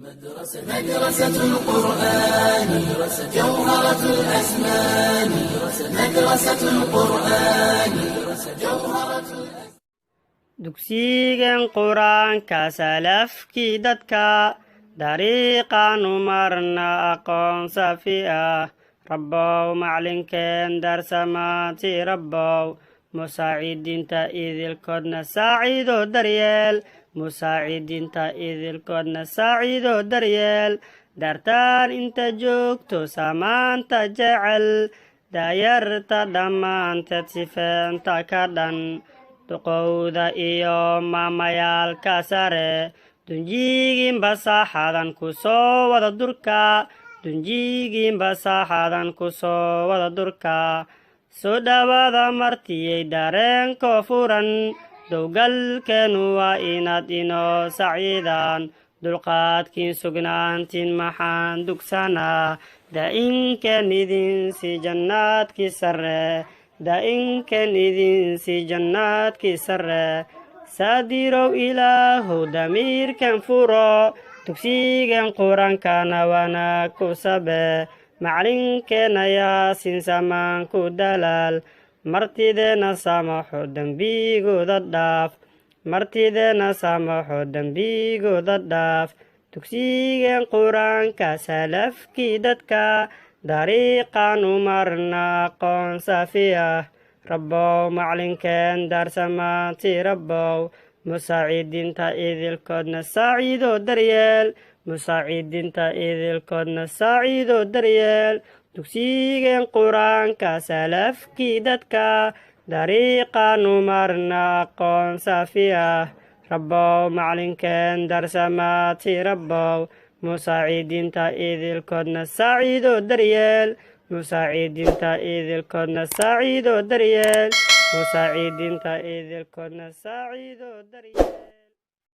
مدرسة القرآن جوهرة الأزمان مدرسة القرآن جوهرة dugsigan quraanka salafkii dadka dariiqaanu marna aqoon safi ah rabbow maclinkeen darsamaanti rabbow musaacidiinta idilkoodna saaciido daryeel musaacidiinta idilkoodna saaciido daryeel dartaan inta joogto samaanta jecel daayarta dhammaanteed sifeenta ka dhan duqowda iyo maamayaalka sare dunjigiinba saaxadan ku soo wada durka dunjigiinba saaxadan ku soo wada durka soo dhawaada martiyey dareenko furan dowgalkeenu waa inaad inoo saciidaan dulqaadkiin sugnaantiin maxaan dugsanaa daa'inkan idinsi jannaadkii sarre daa'inkan idinsi jannaadkii sarre saadirow ilaahow damiirkan furo dugsigan qurankana wanaag ku sabe maclinkeenna yaasin samaan ku dalaal martideena samaxo dembigooda dhaaf martideena samaxo dembigooda dhaaf dugsigan quraanka salafkii dadka dariiqaanu marna aqoon safi ah rabbow maclinkeen daarsamaanti rabbow musaacidiinta idilkoodna saaciido daryeel musaacidiinta idilkoodna saaciido daryeel dugsigan quraanka salafkii dadka dariiqaanu marna aqoon safi ah rabbow maclinkeen daarsamaanti rabbow musaacidiinta idilkoodna saaciido daryeel musaacidiinta idilkoodna saaciido daryeel musaacidiinta idilkoodna saaciido daryeel